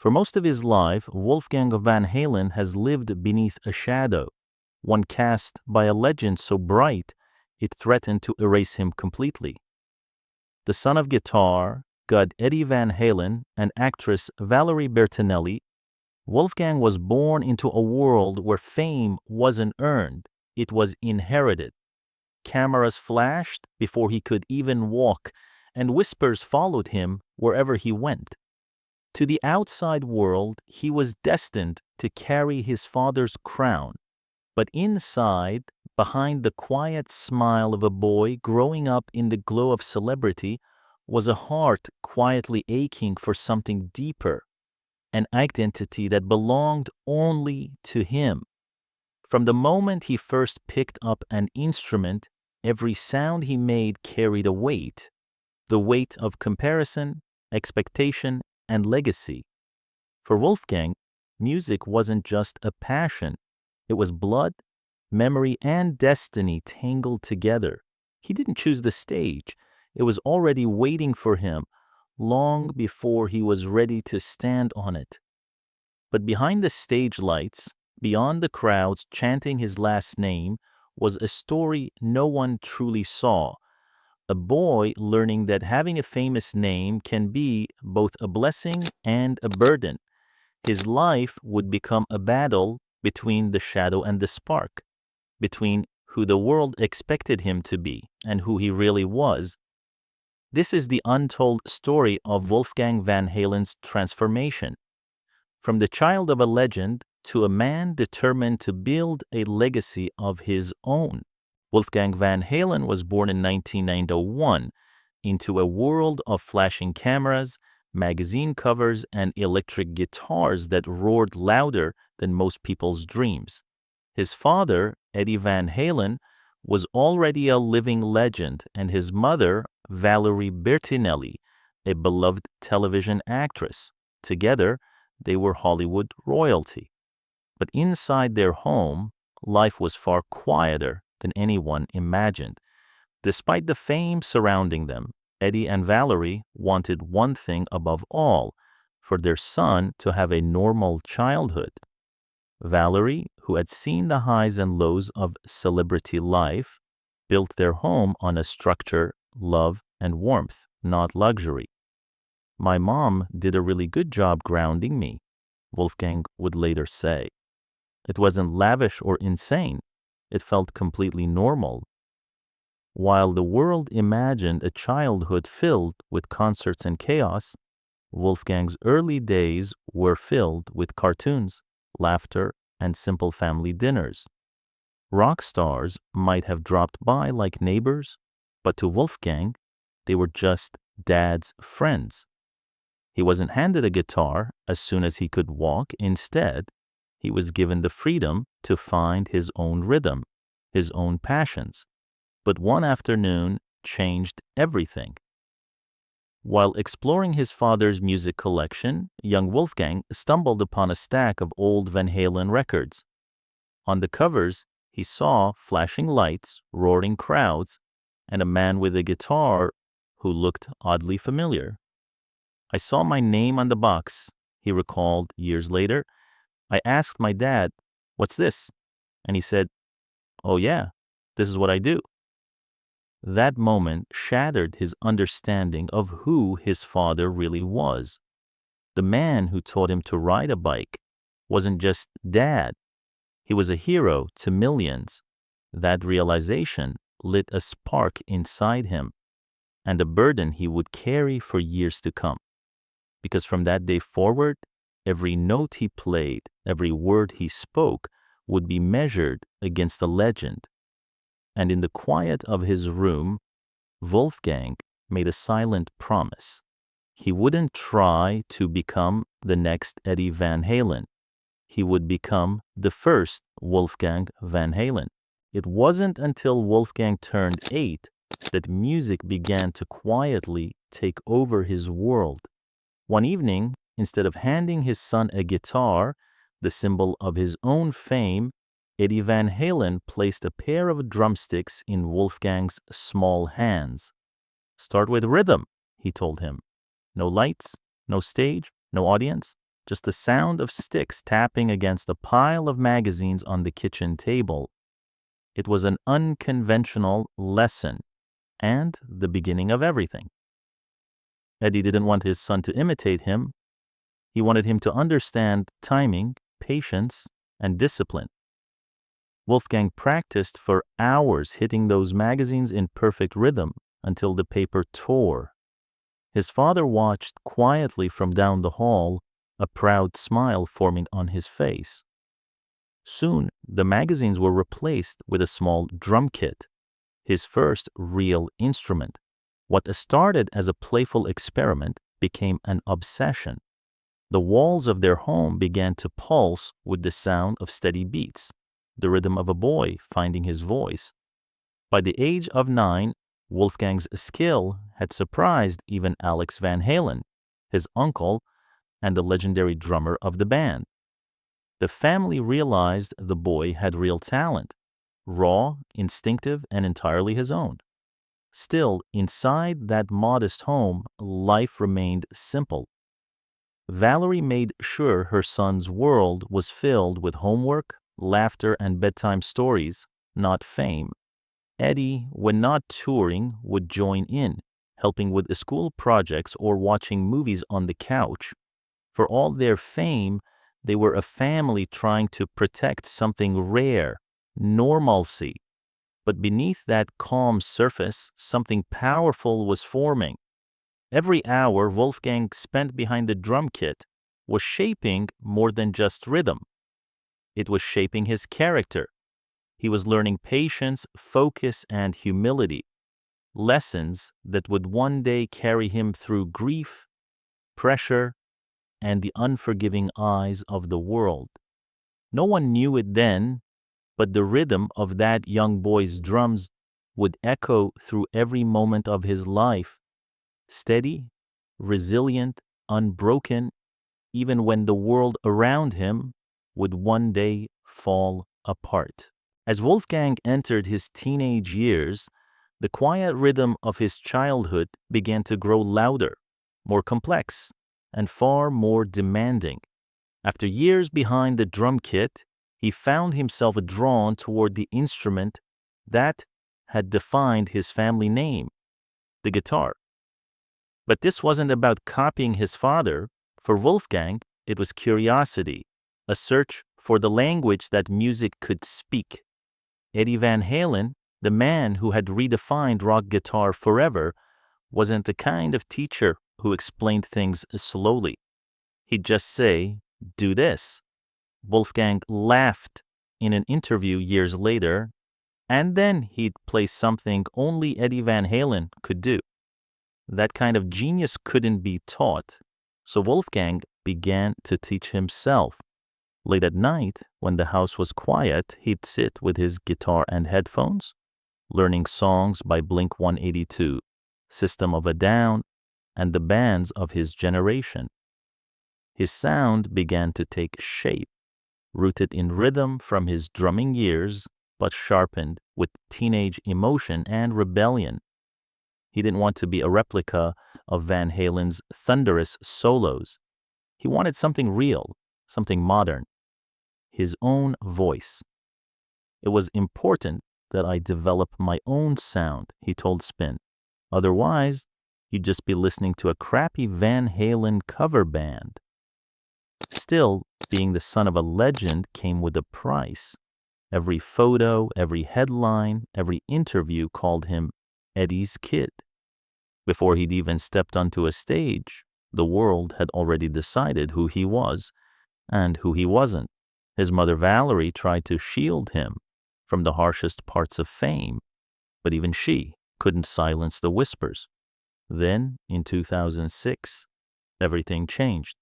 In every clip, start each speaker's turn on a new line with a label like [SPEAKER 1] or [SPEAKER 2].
[SPEAKER 1] For most of his life, Wolfgang Van Halen has lived beneath a shadow, one cast by a legend so bright it threatened to erase him completely. The son of guitar, god Eddie Van Halen, and actress Valerie Bertinelli, Wolfgang was born into a world where fame wasn't earned, it was inherited. Cameras flashed before he could even walk, and whispers followed him wherever he went. To the outside world, he was destined to carry his father's crown. But inside, behind the quiet smile of a boy growing up in the glow of celebrity, was a heart quietly aching for something deeper, an identity that belonged only to him. From the moment he first picked up an instrument, every sound he made carried a weight, the weight of comparison, expectation, and legacy. For Wolfgang, music wasn't just a passion. It was blood, memory, and destiny tangled together. He didn't choose the stage. It was already waiting for him long before he was ready to stand on it. But behind the stage lights, beyond the crowds chanting his last name, was a story no one truly saw. A boy learning that having a famous name can be both a blessing and a burden. His life would become a battle between the shadow and the spark, between who the world expected him to be and who he really was. This is the untold story of Wolfgang Van Halen's transformation. From the child of a legend to a man determined to build a legacy of his own. Wolfgang Van Halen was born in 1991 into a world of flashing cameras, magazine covers, and electric guitars that roared louder than most people's dreams. His father, Eddie Van Halen, was already a living legend, and his mother, Valerie Bertinelli, a beloved television actress. Together, they were Hollywood royalty. But inside their home, life was far quieter than anyone imagined. Despite the fame surrounding them, Eddie and Valerie wanted one thing above all, for their son to have a normal childhood. Valerie, who had seen the highs and lows of celebrity life, built their home on a structure, love, and warmth, not luxury. My mom did a really good job grounding me, Wolfgang would later say. It wasn't lavish or insane. It felt completely normal. While the world imagined a childhood filled with concerts and chaos, Wolfgang's early days were filled with cartoons, laughter, and simple family dinners. Rock stars might have dropped by like neighbors, but to Wolfgang, they were just dad's friends. He wasn't handed a guitar as soon as he could walk. Instead, he was given the freedom to find his own rhythm, his own passions. But one afternoon changed everything. While exploring his father's music collection, young Wolfgang stumbled upon a stack of old Van Halen records. On the covers, he saw flashing lights, roaring crowds, and a man with a guitar who looked oddly familiar. I saw my name on the box, he recalled years later. I asked my dad, "What's this?" And he said, "Oh yeah, this is what I do." That moment shattered his understanding of who his father really was. The man who taught him to ride a bike wasn't just dad. He was a hero to millions. That realization lit a spark inside him and a burden he would carry for years to come. Because from that day forward, every note he played, every word he spoke would be measured against a legend. And in the quiet of his room, Wolfgang made a silent promise. He wouldn't try to become the next Eddie Van Halen. He would become the first Wolfgang Van Halen. It wasn't until Wolfgang turned 8 that music began to quietly take over his world. One evening, instead of handing his son a guitar, the symbol of his own fame, Eddie Van Halen placed a pair of drumsticks in Wolfgang's small hands. "Start with rhythm," he told him. "No lights, no stage, no audience. just the sound of sticks tapping against a pile of magazines on the kitchen table. It was an unconventional lesson and the beginning of everything. Eddie didn't want his son to imitate him. He wanted him to understand timing, patience, and discipline. Wolfgang practiced for hours hitting those magazines in perfect rhythm until the paper tore. His father watched quietly from down the hall, a proud smile forming on his face. Soon, the magazines were replaced with a small drum kit, his first real instrument. What started as a playful experiment became an obsession. The walls of their home began to pulse with the sound of steady beats, the rhythm of a boy finding his voice. By the age of 9, Wolfgang's skill had surprised even Alex Van Halen, his uncle, and the legendary drummer of the band. The family realized the boy had real talent, raw, instinctive, and entirely his own. Still, inside that modest home, life remained simple. Valerie made sure her son's world was filled with homework, laughter, and bedtime stories, not fame. Eddie, when not touring, would join in, helping with the school projects or watching movies on the couch. For all their fame, they were a family trying to protect something rare, normalcy. But beneath that calm surface, something powerful was forming. Every hour Wolfgang spent behind the drum kit was shaping more than just rhythm. It was shaping his character. He was learning patience, focus, and humility, lessons that would one day carry him through grief, pressure, and the unforgiving eyes of the world. No one knew it then, but the rhythm of that young boy's drums would echo through every moment of his life, steady, resilient, unbroken, even when the world around him would one day fall apart. As Wolfgang entered his teenage years, the quiet rhythm of his childhood began to grow louder, more complex, and far more demanding. After years behind the drum kit, he found himself drawn toward the instrument that had defined his family name, the guitar. But this wasn't about copying his father. For Wolfgang, it was curiosity, a search for the language that music could speak. Eddie Van Halen, the man who had redefined rock guitar forever, wasn't the kind of teacher who explained things slowly. He'd just say, "Do this." Wolfgang laughed in an interview years later, and then he'd play something only Eddie Van Halen could do. That kind of genius couldn't be taught, so Wolfgang began to teach himself. Late at night, when the house was quiet, he'd sit with his guitar and headphones, learning songs by Blink-182, System of a Down, and the bands of his generation. His sound began to take shape, rooted in rhythm from his drumming years, but sharpened with teenage emotion and rebellion. He didn't want to be a replica of Van Halen's thunderous solos. He wanted something real, something modern, his own voice. It was important that I develop my own sound, he told Spin. Otherwise, you'd just be listening to a crappy Van Halen cover band. Still, being the son of a legend came with a price. Every photo, every headline, every interview called him Eddie's kid. Before he'd even stepped onto a stage, the world had already decided who he was and who he wasn't. His mother Valerie tried to shield him from the harshest parts of fame, but even she couldn't silence the whispers. Then, in 2006, everything changed.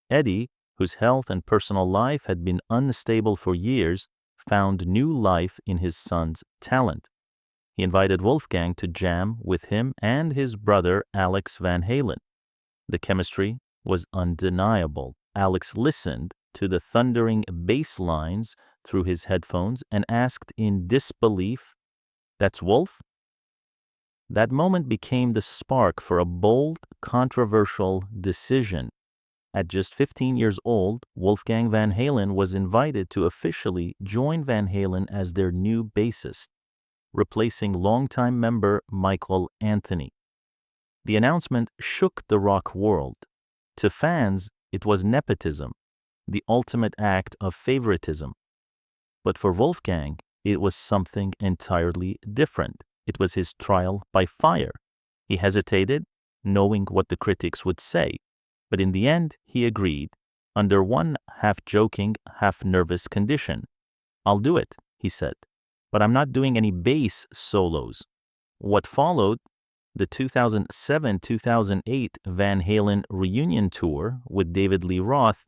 [SPEAKER 1] Eddie, whose health and personal life had been unstable for years, found new life in his son's talent. He invited Wolfgang to jam with him and his brother Alex Van Halen. The chemistry was undeniable. Alex listened to the thundering bass lines through his headphones and asked in disbelief, "That's Wolf?" That moment became the spark for a bold, controversial decision. At just 15 years old, Wolfgang Van Halen was invited to officially join Van Halen as their new bassist, replacing longtime member Michael Anthony. The announcement shook the rock world. To fans, it was nepotism, the ultimate act of favoritism. But for Wolfgang, it was something entirely different. It was his trial by fire. He hesitated, knowing what the critics would say. But in the end, he agreed, under one half-joking, half-nervous condition. "I'll do it," he said, "but I'm not doing any bass solos." What followed, the 2007-2008 Van Halen reunion tour with David Lee Roth,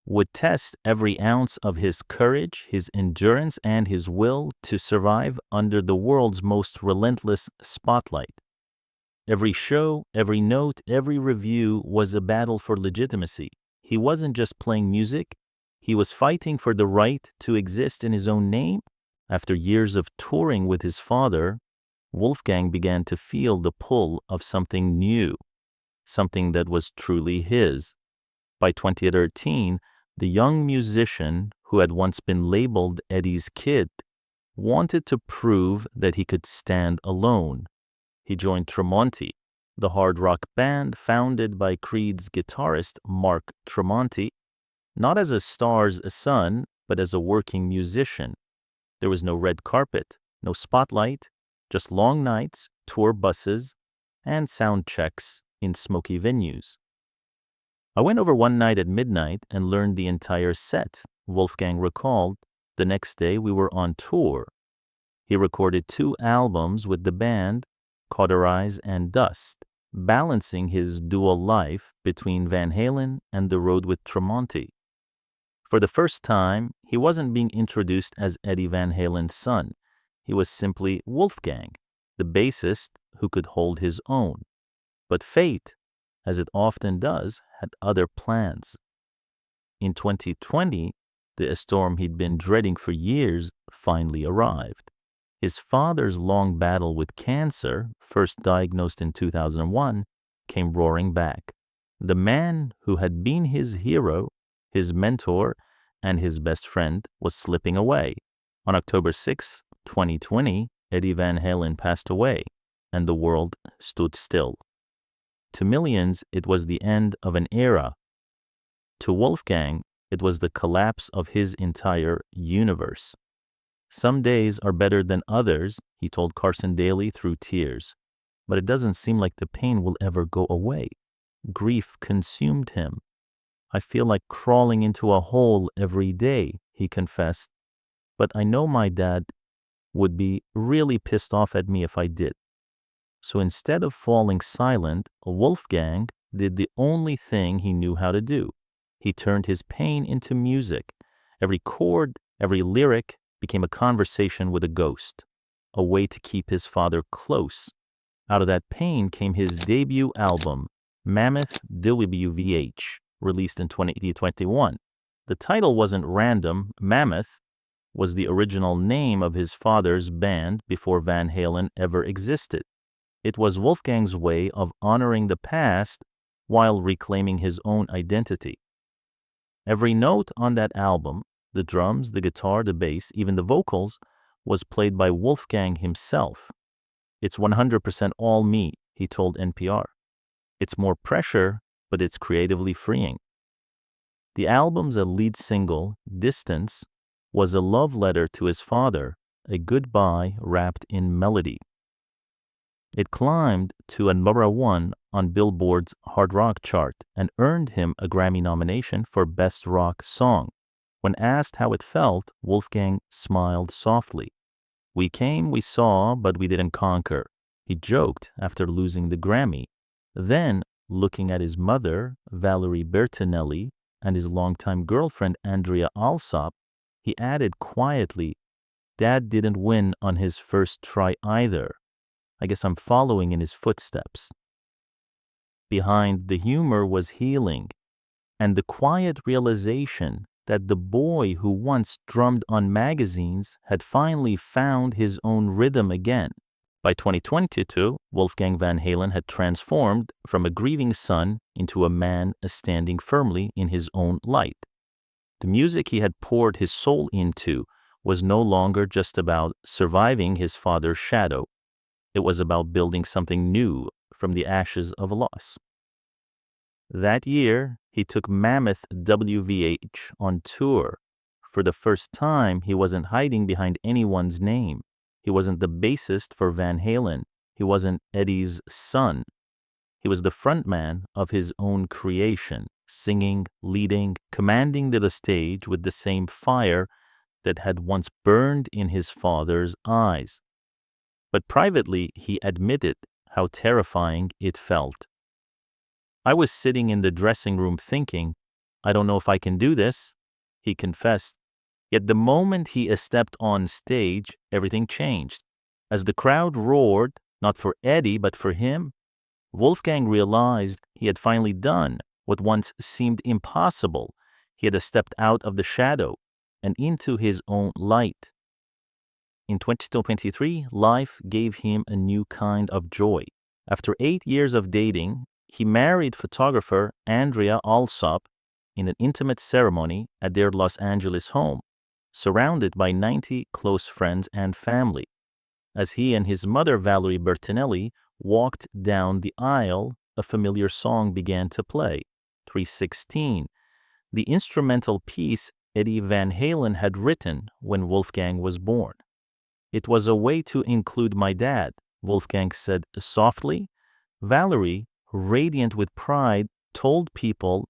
[SPEAKER 1] would test every ounce of his courage, his endurance, and his will to survive under the world's most relentless spotlight. Every show, every note, every review was a battle for legitimacy. He wasn't just playing music, he was fighting for the right to exist in his own name. After years of touring with his father, Wolfgang began to feel the pull of something new, something that was truly his. By 2013, the young musician who had once been labeled Eddie's kid wanted to prove that he could stand alone. He joined Tremonti, the hard rock band founded by Creed's guitarist Mark Tremonti, not as a star's son, but as a working musician. There was no red carpet, no spotlight, just long nights, tour buses, and sound checks in smoky venues. "I went over one night at midnight and learned the entire set," Wolfgang recalled. "The next day we were on tour." He recorded 2 albums with the band, Cauterize and Dust, balancing his dual life between Van Halen and the road with Tremonti. For the first time, he wasn't being introduced as Eddie Van Halen's son. He was simply Wolfgang, the bassist who could hold his own. But fate, as it often does, had other plans. In 2020, the storm he'd been dreading for years finally arrived. His father's long battle with cancer, first diagnosed in 2001, came roaring back. The man who had been his hero, his mentor, and his best friend was slipping away. On October 6, 2020, Eddie Van Halen passed away, and the world stood still. To millions, it was the end of an era. To Wolfgang, it was the collapse of his entire universe. "Some days are better than others," he told Carson Daly through tears. "But it doesn't seem like the pain will ever go away. Grief consumed him. I feel like crawling into a hole every day," he confessed. "But I know my dad would be really pissed off at me if I did." So instead of falling silent, Wolfgang did the only thing he knew how to do. He turned his pain into music. Every chord, every lyric became a conversation with a ghost, a way to keep his father close. Out of that pain came his debut album, Mammoth WVH, released in 2021. The title wasn't random. Mammoth was the original name of his father's band before Van Halen ever existed. It was Wolfgang's way of honoring the past while reclaiming his own identity. Every note on that album, the drums, the guitar, the bass, even the vocals, was played by Wolfgang himself. "It's 100% all me," he told NPR. "It's more pressure, but it's creatively freeing." The album's lead single, Distance, was a love letter to his father, a goodbye wrapped in melody. It climbed to a #1 on Billboard's Hard Rock chart and earned him a Grammy nomination for Best Rock Song. When asked how it felt, Wolfgang smiled softly. "We came, we saw, but we didn't conquer," he joked after losing the Grammy. Then, looking at his mother, Valerie Bertinelli, and his longtime girlfriend, Andrea Alsop, he added quietly, "Dad didn't win on his first try either. I guess I'm following in his footsteps." Behind the humor was healing, and the quiet realization that the boy who once drummed on magazines had finally found his own rhythm again. By 2022, Wolfgang Van Halen had transformed from a grieving son into a man standing firmly in his own light. The music he had poured his soul into was no longer just about surviving his father's shadow. It was about building something new from the ashes of loss. That year, he took Mammoth WVH on tour. For the first time, he wasn't hiding behind anyone's name. He wasn't the bassist for Van Halen. He wasn't Eddie's son. He was the frontman of his own creation, singing, leading, commanding the stage with the same fire that had once burned in his father's eyes. But privately, he admitted how terrifying it felt. I was sitting in the dressing room thinking, I don't know if I can do this, he confessed. Yet the moment he stepped on stage, everything changed. As the crowd roared, not for Eddie, but for him, Wolfgang realized he had finally done what once seemed impossible. He had stepped out of the shadow and into his own light. In 2023, life gave him a new kind of joy. After 8 years of dating, he married photographer Andrea Alsop in an intimate ceremony at their Los Angeles home, surrounded by 90 close friends and family. As he and his mother Valerie Bertinelli walked down the aisle, a familiar song began to play, 316, the instrumental piece Eddie Van Halen had written when Wolfgang was born. It was a way to include my dad, Wolfgang said softly. Valerie, radiant with pride, told people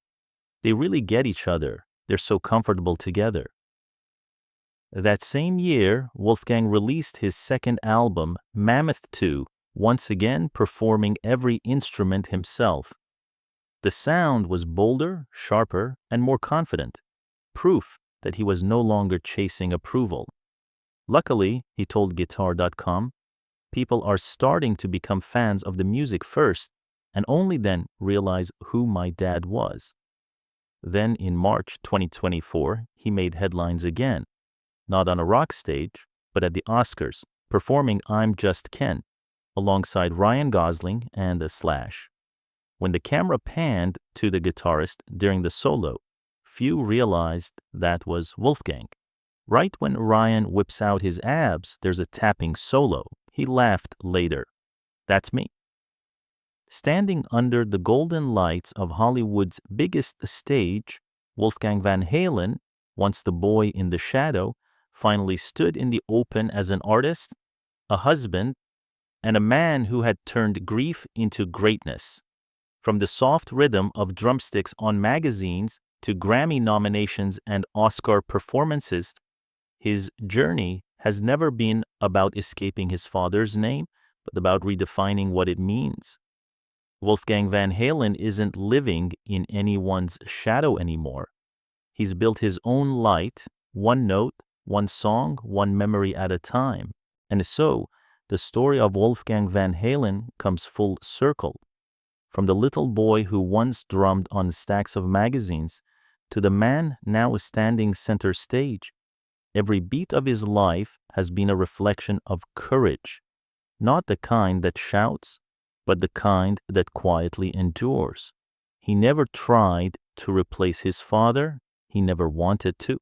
[SPEAKER 1] they really get each other. They're so comfortable together. That same year, Wolfgang released his second album, Mammoth 2, once again performing every instrument himself. The sound was bolder, sharper, and more confident, proof that he was no longer chasing approval. Luckily, he told Guitar.com, people are starting to become fans of the music first and only then realize who my dad was. Then in March 2024, he made headlines again, not on a rock stage, but at the Oscars, performing I'm Just Ken, alongside Ryan Gosling and Slash. When the camera panned to the guitarist during the solo, few realized that was Wolfgang. Right when Ryan whips out his abs, there's a tapping solo. He laughed later. That's me. Standing under the golden lights of Hollywood's biggest stage, Wolfgang Van Halen, once the boy in the shadow, finally stood in the open as an artist, a husband, and a man who had turned grief into greatness. From the soft rhythm of drumsticks on magazines to Grammy nominations and Oscar performances, his journey has never been about escaping his father's name, but about redefining what it means. Wolfgang Van Halen isn't living in anyone's shadow anymore. He's built his own light, one note, one song, one memory at a time. And so, the story of Wolfgang Van Halen comes full circle. From the little boy who once drummed on stacks of magazines to the man now standing center stage, every beat of his life has been a reflection of courage, not the kind that shouts, but the kind that quietly endures. He never tried to replace his father. He never wanted to.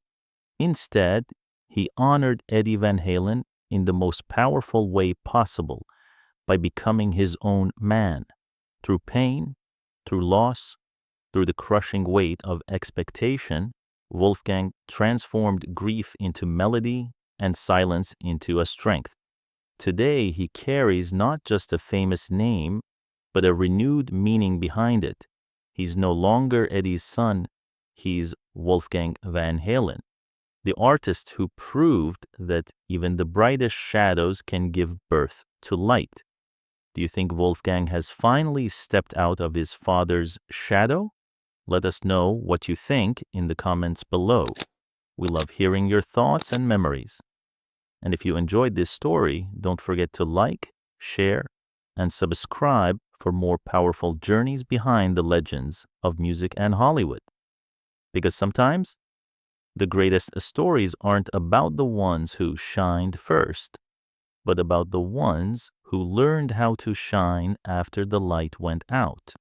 [SPEAKER 1] Instead, he honored Eddie Van Halen in the most powerful way possible by becoming his own man, through pain, through loss, through the crushing weight of expectation. Wolfgang transformed grief into melody and silence into a strength. Today, he carries not just a famous name, but a renewed meaning behind it. He's no longer Eddie's son, he's Wolfgang Van Halen, the artist who proved that even the brightest shadows can give birth to light. Do you think Wolfgang has finally stepped out of his father's shadow? Let us know what you think in the comments below. We love hearing your thoughts and memories. And if you enjoyed this story, don't forget to like, share, and subscribe for more powerful journeys behind the legends of music and Hollywood. Because sometimes, the greatest stories aren't about the ones who shined first, but about the ones who learned how to shine after the light went out.